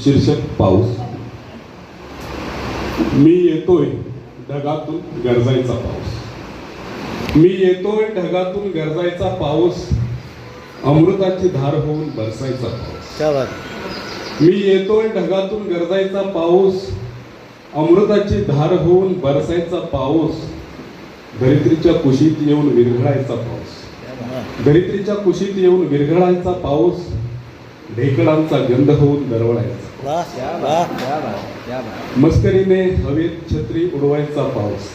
शीर्षक पाऊस. मी येतोय ढगातून गरजायचा पाऊस. मी येतोय ढगातून गरजायचा पाऊस, अमृताची धार होऊन बरसायचा पाऊस. मी येतोय ढगातून गरजायचा पाऊस, अमृताची धार होऊन बरसायचा पाऊस, धरित्रीच्या कुशीत येऊन विरघळायचा पाऊस. धरित्रीच्या कुशीत येऊन विरघळायचा पाऊस, ढेकळांचा गंध होऊन दरवळायचा. मस्करीने हवेत छत्री उडवायचा पाऊस.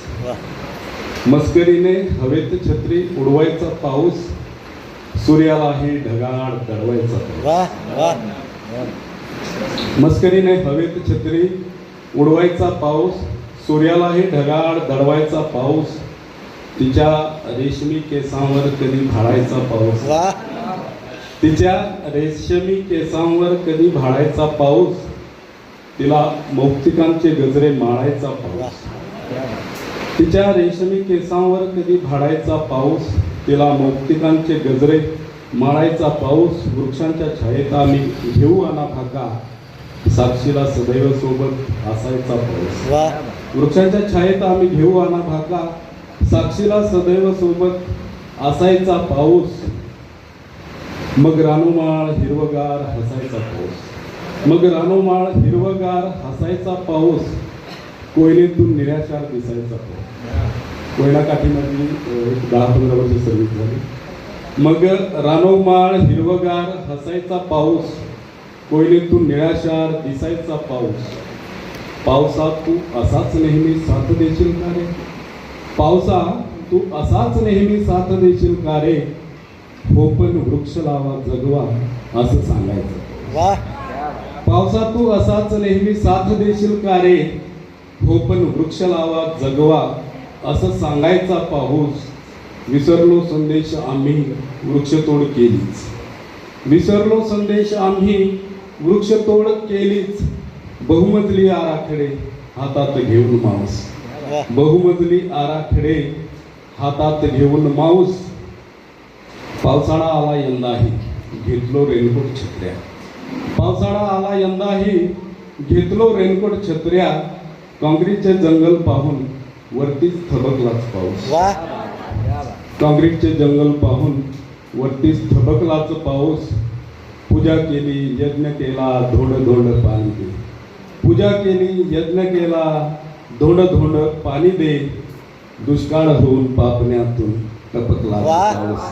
मस्करीने हवेत छत्री उडवायचा पाऊस, सूर्यालाही ढगाळ दडवायचा पाऊस. मस्करीने हवेत छत्री उडवायचा पाऊस, सूर्यालाही ढगाळ दडवायचा पाऊस, तिच्या रेशमी केसांवर कधी भाळायचा पाऊस. तिच्या रेशमी केसांवर कधी भाळायचा पाऊस, तिला मौक्तिकांचे गजरे माळायचा पाऊस. तिच्या रेशमी केसांवर कधी भाळायचा पाऊस, तिला मौक्तिकांचे गजरे माळायचा पाऊस. वृक्षांच्या छायेत आम्ही घेऊ आना भाका, साक्षीला सदैव सोबत असायचा पाऊस. वृक्षांच्या छायेत आम्ही घेऊ आना भाका, साक्षीला सदैव सोबत असायचा पाऊस. मग रानोमाळ हिरवगार हसायचा पाऊस. मग रानोमाळ हिरवगार हसायचा पाऊस, कोयनेतून निराशार दिसायचा पाऊस. कोयना काठीमध्ये 10-15 वर्ष सर्व्हिस झाली. मग रानोमाळ हिरवगार हसायचा पाऊस, कोयनेतून निराशार दिसायचा पाऊस. पावसात तू असाच नेहमी साथ देशील का रे? पावसा तू असाच नेहमी साथ देशील का रे? हो पण वृक्ष लावा जगवा असं सांगायचं. पावसा तू असाच नेहमी साथ देशील का रे? हो पण वृक्ष लावा जगवा असं सांगायचा पाऊस. विसरलो संदेश आम्ही वृक्षतोड केलीच. विसरलो संदेश आम्ही वृक्षतोड केलीच. बहुमजली आराखडे हातात घेऊन माऊस. बहुमजली आराखडे हातात घेऊन माऊस. पावसाळा आला यंदाही घेतलो रेनकोट छत्र्या. पावसाळा आला यंदाही घेतलो रेनकोट छत्र्या. काँक्रीटचे जंगल पाहून वरतीच थबकलाच पाऊस. काँक्रीटचे जंगल पाहून वरतीच थबकलाच पाऊस. पूजा केली यज्ञ केला धोंड धोंड पाणी दे. पूजा केली यज्ञ केला धोंड धोंड पाणी दे. दुष्काळ होऊन पापण्यातून टपकला पाऊस.